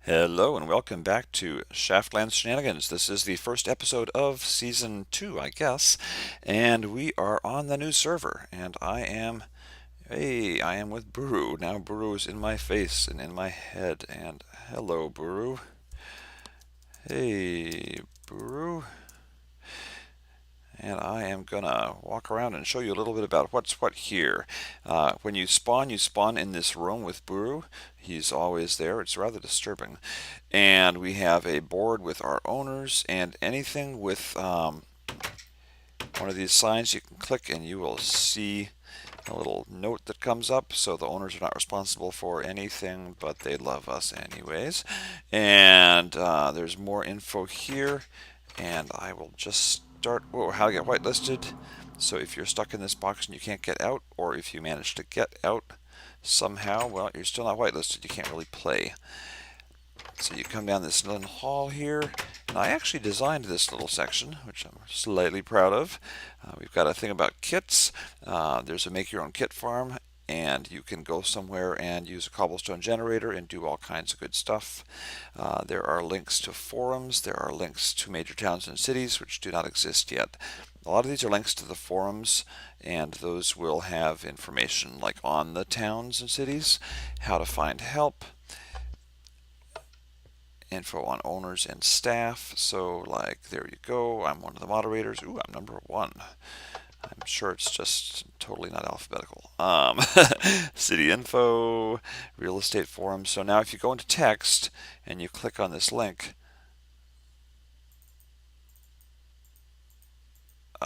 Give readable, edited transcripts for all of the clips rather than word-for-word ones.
Hello and welcome back to Shaftlands Shenanigans. This is the first episode of Season 2, I guess, and we are on the new server, and I am with Buru. Now Buru is in my face and in my head, and hello, Buru. Hey, Buru. And I am gonna walk around and show you a little bit about what's what here. When you spawn in this room with Buru. He's always there. It's rather disturbing. And we have a board with our owners, and anything with one of these signs you can click and you will see a little note that comes up. So the owners are not responsible for anything, but they love us anyways. And there's more info here, and I will just start. Oh, how to get whitelisted. So if you're stuck in this box and you can't get out, or if you manage to get out somehow, well, you're still not whitelisted. You can't really play. So you come down this little hall here, and I actually designed this little section, which I'm slightly proud of. We've got a thing about kits. There's a make your own kit farm, and you can go somewhere and use a cobblestone generator and do all kinds of good stuff. There are links to forums. There are links to major towns and cities, which do not exist yet. A lot of these are links to the forums, and those will have information like on the towns and cities, how to find help, info on owners and staff. So like, there you go. I'm one of the moderators. Ooh, I'm number 1. I'm sure it's just totally not alphabetical. City info, real estate forums. So now if you go into text and you click on this link,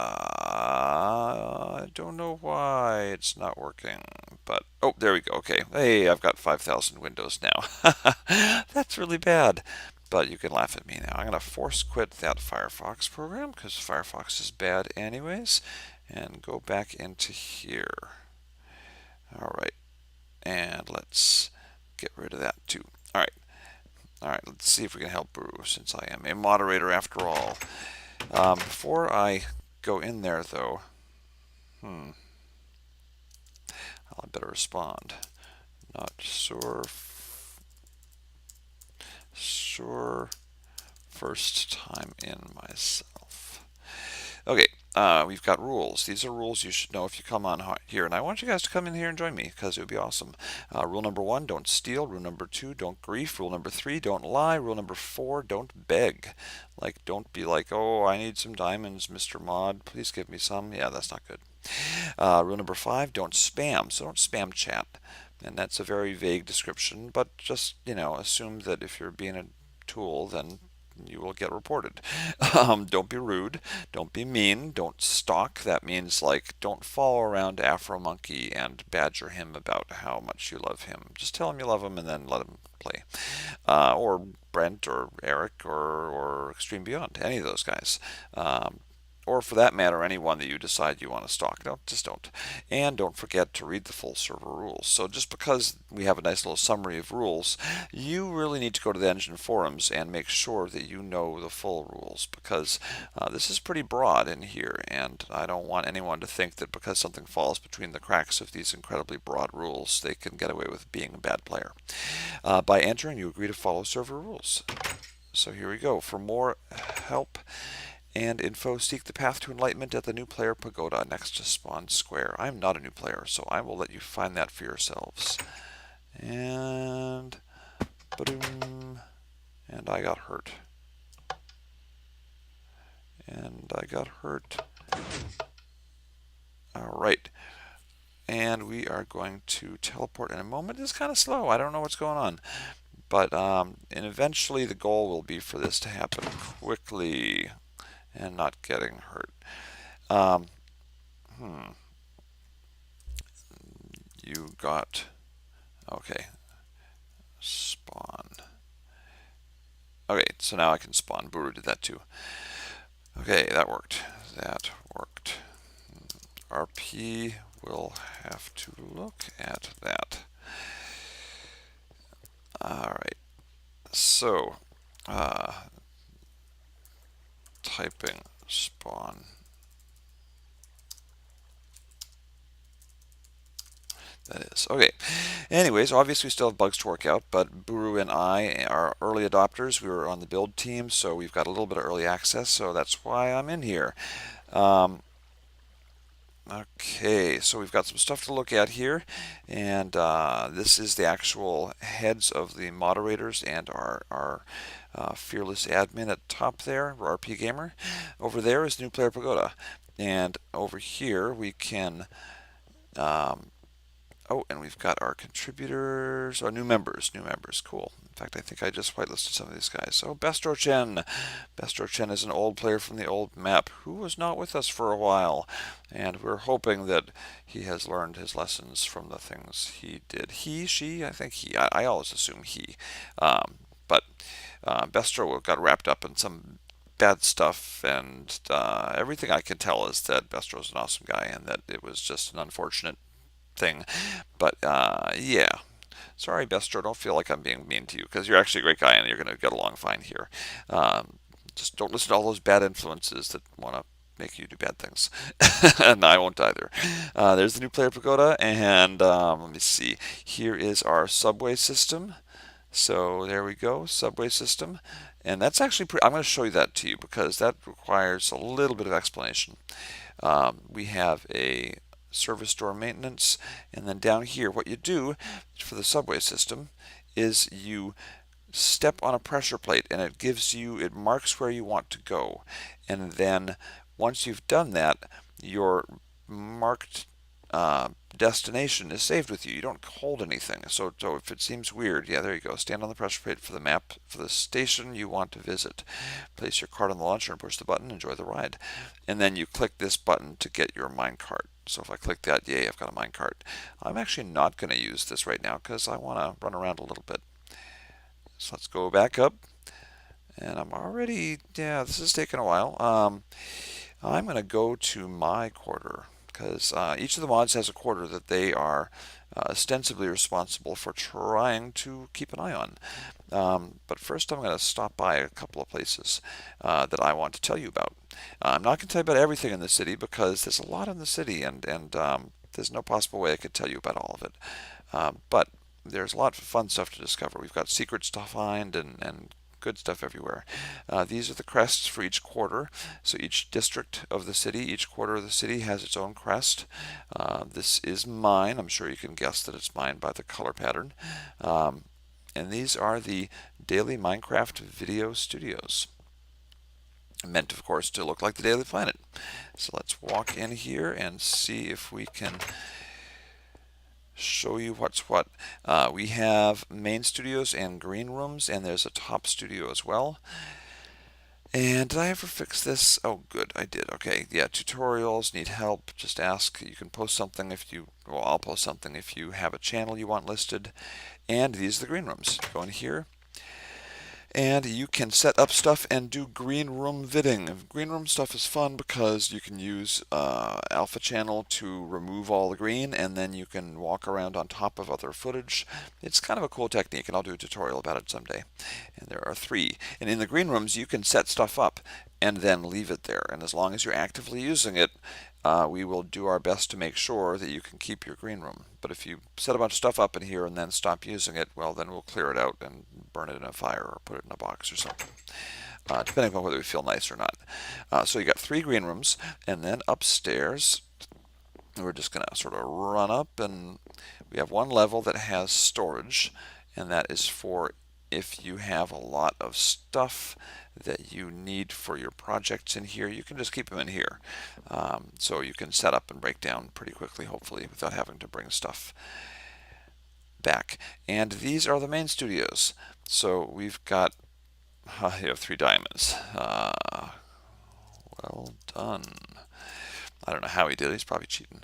I don't know why it's not working, but oh, there we go. Okay, hey, I've got 5,000 windows now. That's really bad, but you can laugh at me now. I'm gonna force quit that Firefox program because Firefox is bad anyways, and go back into here. All right, and let's get rid of that too. All right. Let's see if we can help Brew since I am a moderator after all. Before I go in there though, I better respond. Not sure first time in myself. Okay, we've got rules. These are rules you should know if you come on here, and I want you guys to come in here and join me because it would be awesome. Rule number 1, don't steal. Rule number 2, don't grief. Rule number 3, don't lie. Rule number 4, don't beg. Like, don't be like, oh, I need some diamonds, Mr. Mod. Please give me some. Yeah, that's not good. Rule number 5, don't spam. So don't spam chat. And that's a very vague description, but just, assume that if you're being a tool, then you will get reported. Don't be rude. Don't be mean. Don't stalk. That means, like, don't follow around Afro Monkey and badger him about how much you love him. Just tell him you love him and then let him play. Or Brent or Eric or Extreme Beyond. Any of those guys. Or for that matter, anyone that you decide you want to stalk. No, just don't. And don't forget to read the full server rules. So just because we have a nice little summary of rules, you really need to go to the engine forums and make sure that you know the full rules, because this is pretty broad in here, and I don't want anyone to think that because something falls between the cracks of these incredibly broad rules, they can get away with being a bad player. By entering, you agree to follow server rules. So here we go. For more help and info, seek the path to enlightenment at the new player pagoda next to spawn square. I'm not a new player, so I will let you find that for yourselves. And boom, and I got hurt. All right, and we are going to teleport in a moment. It's kind of slow. I don't know what's going on, but and eventually the goal will be for this to happen quickly and not getting hurt. You got, okay, spawn. Okay, so now I can spawn. Buru did that too. Okay, that worked. RP will have to look at that. Alright, so typing spawn. That is. Okay. Anyways, obviously we still have bugs to work out, but Buru and I are early adopters. We were on the build team, so we've got a little bit of early access, so that's why I'm in here. Um, okay, so we've got some stuff to look at here, and this is the actual heads of the moderators and our fearless admin at the top there, RP Gamer. Over there is New Player Pagoda, and over here we can um, oh, and we've got our contributors, our new members, cool. In fact, I think I just whitelisted some of these guys. Oh, Bestro Chen. Bestro Chen is an old player from the old map who was not with us for a while, and we're hoping that he has learned his lessons from the things he did. He, she, I think he. I always assume he. But Bestro got wrapped up in some bad stuff, and everything I can tell is that Bestro's an awesome guy, and that it was just an unfortunate thing. But yeah, sorry, Bestro. Don't feel like I'm being mean to you because you're actually a great guy and you're going to get along fine here. Just don't listen to all those bad influences that want to make you do bad things. And I won't either. There's the New Player Pagoda, and let me see. Here is our subway system. So there we go, subway system. And that's actually pretty, I'm going to show you that to you because that requires a little bit of explanation. We have a service door maintenance, and then down here what you do for the subway system is you step on a pressure plate and it marks where you want to go, and then once you've done that, your marked destination is saved with you. You don't hold anything. So if it seems weird, yeah, there you go. Stand on the pressure plate for the map for the station you want to visit. Place your card on the launcher and push the button. Enjoy the ride. And then you click this button to get your minecart. So if I click that, yay, I've got a minecart. I'm actually not going to use this right now because I want to run around a little bit. So let's go back up. And I'm already, yeah, this is taking a while. I'm going to go to my quarter because each of the mods has a quarter that they are ostensibly responsible for trying to keep an eye on. But first I'm going to stop by a couple of places that I want to tell you about. I'm not going to tell you about everything in the city because there's a lot in the city, and there's no possible way I could tell you about all of it. But there's a lot of fun stuff to discover. We've got secrets to find and good stuff everywhere. These are the crests for each quarter. So each district of the city, each quarter of the city has its own crest. This is mine. I'm sure you can guess that it's mine by the color pattern. And these are the Daily Minecraft Video Studios. Meant, of course, to look like the Daily Planet. So let's walk in here and see if we can show you what's what. We have main studios and green rooms, and there's a top studio as well. And did I ever fix this? Oh, good, I did. Okay, yeah, tutorials, need help, just ask. You can post something if you, well, I'll post something if you have a channel you want listed. And these are the green rooms. Go in here, and you can set up stuff and do green room vidding. Green room stuff is fun because you can use alpha channel to remove all the green, and then you can walk around on top of other footage. It's kind of a cool technique, and I'll do a tutorial about it someday. And there are 3. And in the green rooms you can set stuff up and then leave it there, and as long as you're actively using it, we will do our best to make sure that you can keep your green room. But if you set a bunch of stuff up in here and then stop using it, well, then we'll clear it out and burn it in a fire or put it in a box or something, depending on whether we feel nice or not. So you got 3 green rooms, and then upstairs we're just going to sort of run up, and we have one level that has storage, and that is for if you have a lot of stuff that you need for your projects in here, you can just keep them in here. So you can set up and break down pretty quickly, hopefully, without having to bring stuff back. And these are the main studios. So we've got, you have 3 diamonds. Well done. I don't know how he did it. He's probably cheating.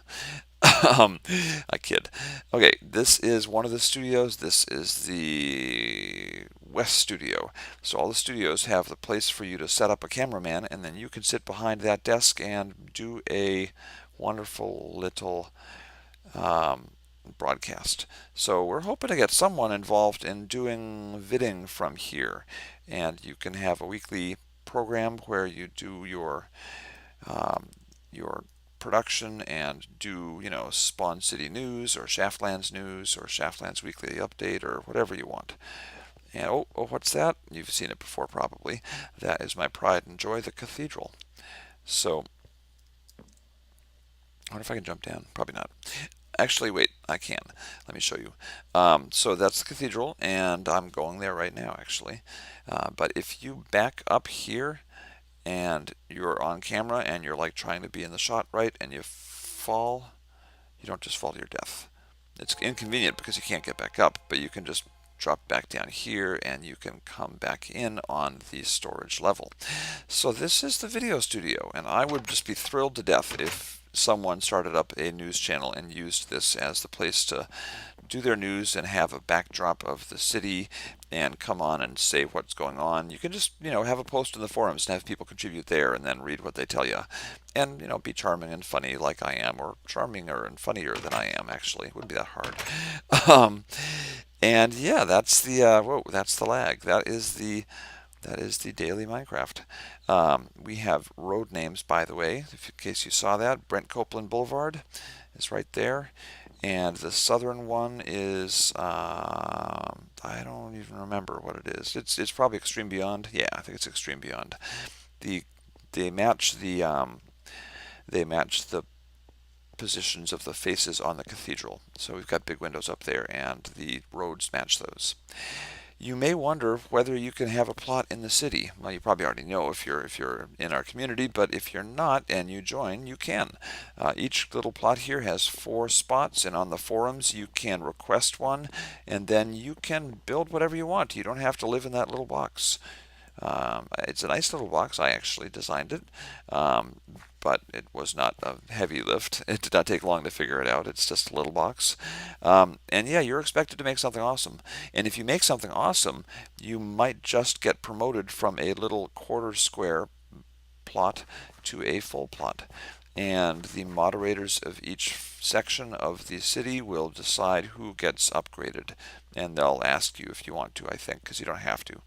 I kid. Okay, this is one of the studios. This is the West Studio. So all the studios have the place for you to set up a cameraman, and then you can sit behind that desk and do a wonderful little broadcast. So we're hoping to get someone involved in doing vidding from here, and you can have a weekly program where you do your production and do, Spawn City News or Shaftlands News or Shaftlands Weekly Update or whatever you want. And what's that? You've seen it before probably. That is my pride and joy, the Cathedral. So, I wonder if I can jump down. Probably not. Actually, wait, I can. Let me show you. So that's the Cathedral, and I'm going there right now, actually. But if you back up here, and you're on camera, and you're like trying to be in the shot right, and you fall, you don't just fall to your death. It's inconvenient because you can't get back up, but you can just drop back down here and you can come back in on the storage level. So this is the video studio, and I would just be thrilled to death if someone started up a news channel and used this as the place to do their news and have a backdrop of the city and come on and say what's going on. You can just, have a post in the forums and have people contribute there and then read what they tell you. And, be charming and funny like I am, or charminger and funnier than I am, actually. It wouldn't be that hard. And yeah, that's the, that's the lag. That is the daily Minecraft. We have road names, by the way, in case you saw that. Brent Copeland Boulevard is right there. And the southern one is, I don't even remember what it is. It's probably Extreme Beyond. Yeah, I think it's Extreme Beyond. They match the positions of the faces on the cathedral. So we've got big windows up there, and the roads match those. You may wonder whether you can have a plot in the city. Well, you probably already know if you're in our community, but if you're not and you join, you can. Each little plot here has 4 spots, and on the forums you can request one, and then you can build whatever you want. You don't have to live in that little box. It's a nice little box. I actually designed it, but it was not a heavy lift. It did not take long to figure it out. It's just a little box. And yeah, you're expected to make something awesome. And if you make something awesome, you might just get promoted from a little quarter square plot to a full plot. And the moderators of each section of the city will decide who gets upgraded. And they'll ask you if you want to, I think, because you don't have to.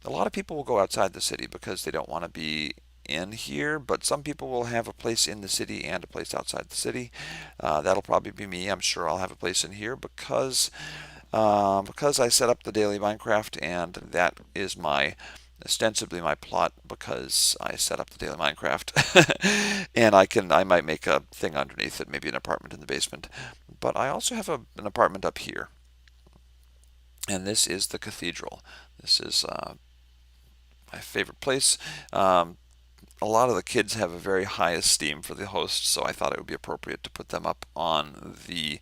A lot of people will go outside the city because they don't want to be in here, but some people will have a place in the city and a place outside the city. That'll probably be me. I'm sure I'll have a place in here because I set up the daily Minecraft, and that is ostensibly my plot because I set up the daily Minecraft. And I might make a thing underneath it, maybe an apartment in the basement. But I also have an apartment up here. And this is the Cathedral. This is my favorite place. A lot of the kids have a very high esteem for the host, so I thought it would be appropriate to put them up on the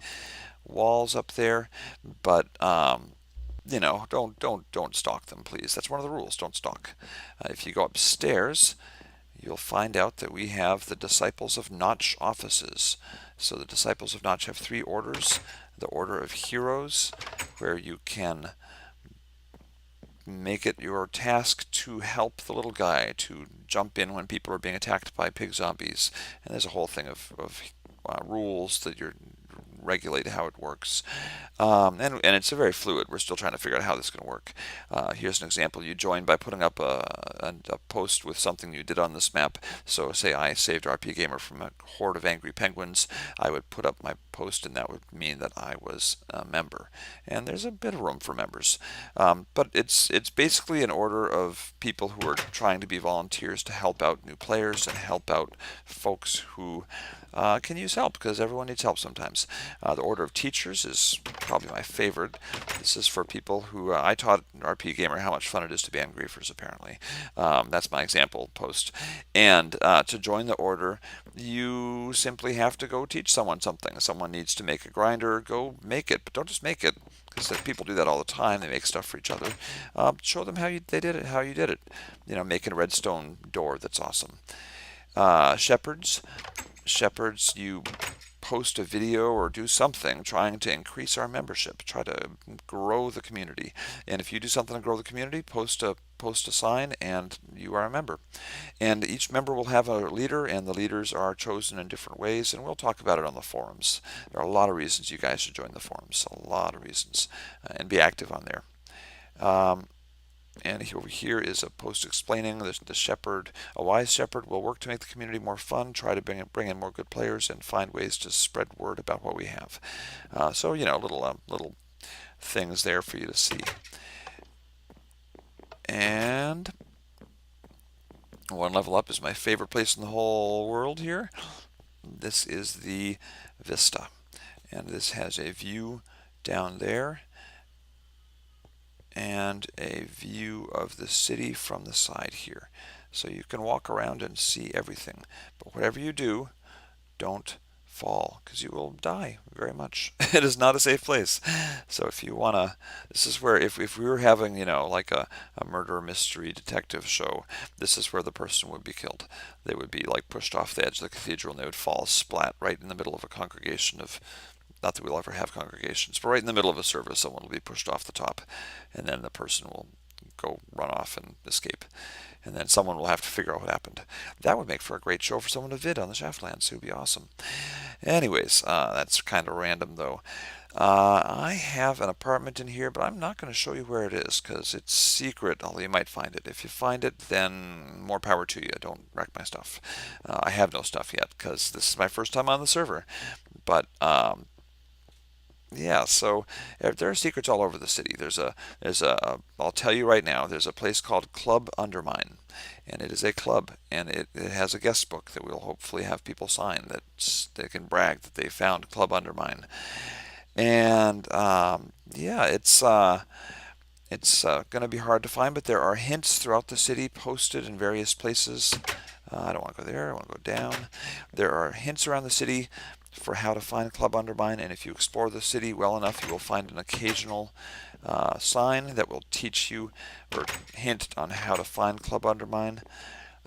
walls up there. But don't stalk them, please. That's one of the rules. Don't stalk. If you go upstairs, you'll find out that we have the Disciples of Notch offices. So the Disciples of Notch have 3 orders. The Order of Heroes, where you can make it your task to help the little guy to jump in when people are being attacked by pig zombies. And there's a whole thing of rules that you're regulate how it works. And it's very fluid. We're still trying to figure out how this is going to work. Here's an example. You join by putting up a post with something you did on this map. So say I saved RP Gamer from a horde of angry penguins. I would put up my post, and that would mean that I was a member. And there's a bit of room for members. But it's basically an order of people who are trying to be volunteers to help out new players and help out folks who can use help, because everyone needs help sometimes. The Order of Teachers is probably my favorite. This is for people who I taught RP Gamer how much fun it is to be on griefers, apparently. That's my example post. And to join the order, you simply have to go teach someone something. Someone needs to make a grinder, go make it, but don't just make it, because people do that all the time. They make stuff for each other. Show them how they did it, how you did it. Making a redstone door that's awesome. Shepherds, you post a video or do something trying to increase our membership, try to grow the community. And if you do something to grow the community, post a sign and you are a member. And each member will have a leader, and the leaders are chosen in different ways, and we'll talk about it on the forums. There are a lot of reasons you guys should join the forums, a lot of reasons, and be active on there. And over here is a post explaining the shepherd, a wise shepherd will work to make the community more fun, try to bring in more good players, and find ways to spread word about what we have. So little things there for you to see. And one level up is my favorite place in the whole world here. This is the Vista, and this has a view down there and a view of the city from the side here. So you can walk around and see everything. But whatever you do, don't fall because you will die very much. It is not a safe place. So if you want to, this is where if we were having, like a murder mystery detective show, this is where the person would be killed. They would be like pushed off the edge of the cathedral and they would fall splat right in the middle of a congregation of, not that we'll ever have congregations, but right in the middle of a service, someone will be pushed off the top, and then the person will go run off and escape. And then someone will have to figure out what happened. That would make for a great show for someone to vid on the Shaftlands. It would be awesome. Anyways, that's kind of random, though. I have an apartment in here, but I'm not going to show you where it is because it's secret, although you might find it. If you find it, then more power to you. Don't wreck my stuff. I have no stuff yet because this is my first time on the server. But yeah, so there are secrets all over the city. I'll tell you right now, there's a place called Club Undermine, and it is a club, and it has a guest book that we'll hopefully have people sign that they can brag that they found Club Undermine. And yeah, it's going to be hard to find, but there are hints throughout the city posted in various places. I don't want to go there. I want to go down. There are hints around the city for how to find Club Undermine, and if you explore the city well enough, you will find an occasional sign that will teach you or hint on how to find Club Undermine.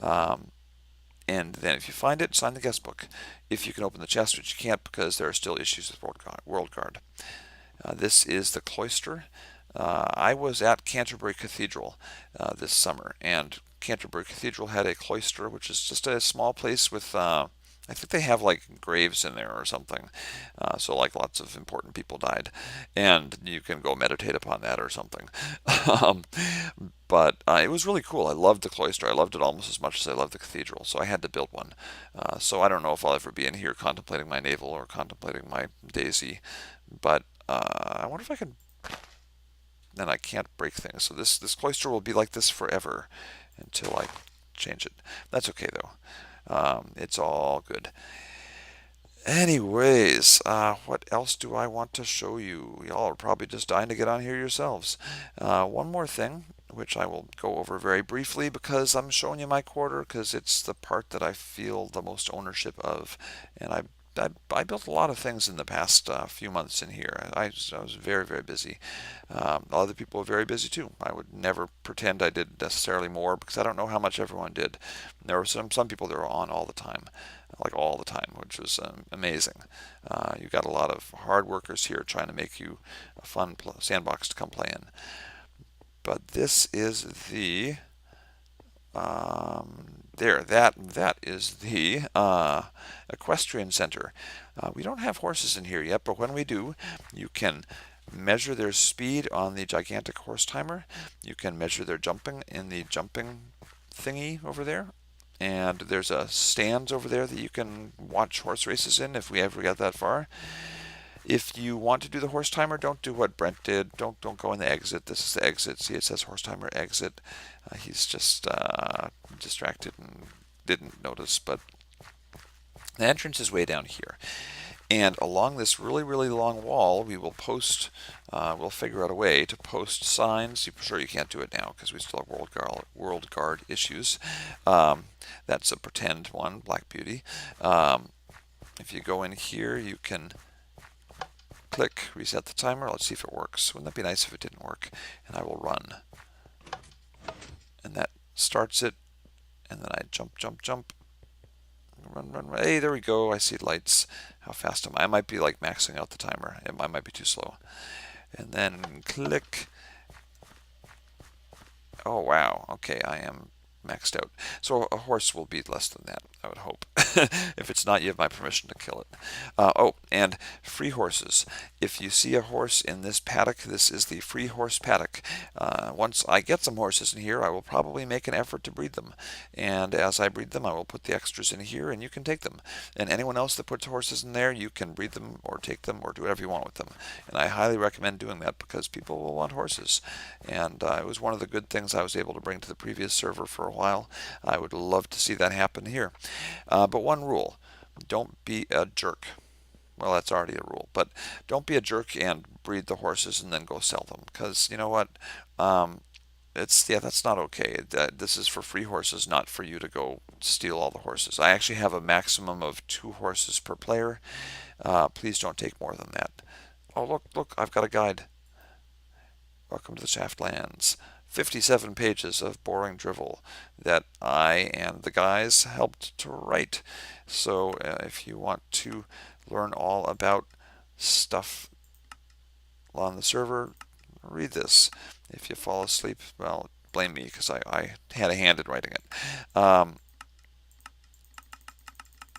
And then if you find it, sign the guest book. If you can open the chest, which you can't because there are still issues with World Guard. This is the Cloister. I was at Canterbury Cathedral this summer, and Canterbury Cathedral had a cloister, which is just a small place with, I think they have like graves in there or something. So like lots of important people died, and you can go meditate upon that or something. um, but it was really cool. I loved the cloister. I loved it almost as much as I loved the cathedral. So I had to build one. So I don't know if I'll ever be in here contemplating my navel or contemplating my daisy, but I wonder if I can. And I can't break things. So this cloister will be like this forever until I change it. That's okay though. It's all good. Anyways, what else do I want to show you? Y'all are probably just dying to get on here yourselves. One more thing, which I will go over very briefly because I'm showing you my quarter because it's the part that I feel the most ownership of. And I built a lot of things in the past few months in here. I was very, very busy. Other people were very busy too. I would never pretend I did necessarily more because I don't know how much everyone did. There were some people that were on all the time, like all the time, which was amazing. You got a lot of hard workers here trying to make you a fun sandbox to come play in. But this is the that is the equestrian center. We don't have horses in here yet, but when we do, you can measure their speed on the gigantic horse timer. You can measure their jumping in the jumping thingy over there. And there's a stands over there that you can watch horse races in if we ever get that far. If you want to do the horse timer, don't do what Brent did. Don't go in the exit. This is the exit. See, it says horse timer exit. He's just distracted and didn't notice, but the entrance is way down here. And along this really, really long wall, we will post, we'll figure out a way to post signs. You're sure you can't do it now because we still have World Guard issues. That's a pretend one, Black Beauty. If you go in here, you can click reset the timer. Let's see if it works. Wouldn't that be nice if it didn't work? And I will run. And that starts it. And then I jump, jump, jump. Run, run, run. Hey, there we go. I see lights. How fast am I? I might be like maxing out the timer. I might be too slow. And then click. Oh, wow. Okay, I am maxed out. So a horse will be less than that. I would hope. If it's not, you have my permission to kill it. Oh, and free horses. If you see a horse in this paddock, this is the free horse paddock. Once I get some horses in here, I will probably make an effort to breed them. And as I breed them, I will put the extras in here, and you can take them. And anyone else that puts horses in there, you can breed them or take them or do whatever you want with them. And I highly recommend doing that because people will want horses. And it was one of the good things I was able to bring to the previous server for a while. I would love to see that happen here. But one rule, don't be a jerk. Well, that's already a rule, but don't be a jerk and breed the horses and then go sell them, because you know what? That's not okay. This is for free horses, not for you to go steal all the horses. I actually have a maximum of 2 horses per player. Please don't take more than that. Oh, look, I've got a guide. Welcome to the Shaftlands. 57 pages of boring drivel that I and the guys helped to write. So if you want to learn all about stuff on the server, read this. If you fall asleep, well, blame me because I had a hand in writing it.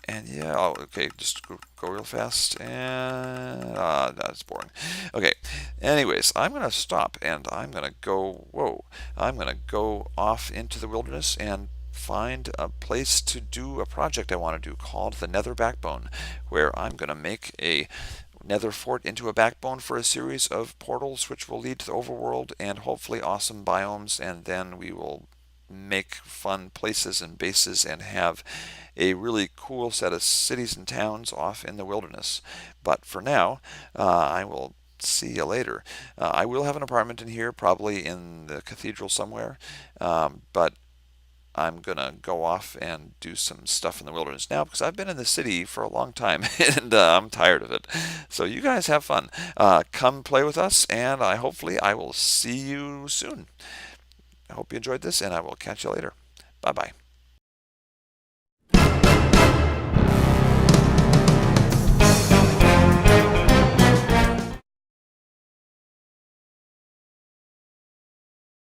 And yeah, oh, okay, just go real fast, and that's boring. Okay, anyways, I'm gonna stop, and I'm gonna go. Whoa, I'm gonna go off into the wilderness and find a place to do a project I want to do called the Nether Backbone, where I'm gonna make a Nether fort into a backbone for a series of portals, which will lead to the overworld and hopefully awesome biomes, and then we will make fun places and bases and have a really cool set of cities and towns off in the wilderness. But for now, I will see you later. I will have an apartment in here, probably in the cathedral somewhere, but I'm gonna go off and do some stuff in the wilderness now because I've been in the city for a long time and I'm tired of it. So you guys have fun. Come play with us, and hopefully I will see you soon. I hope you enjoyed this, and I will catch you later. Bye bye.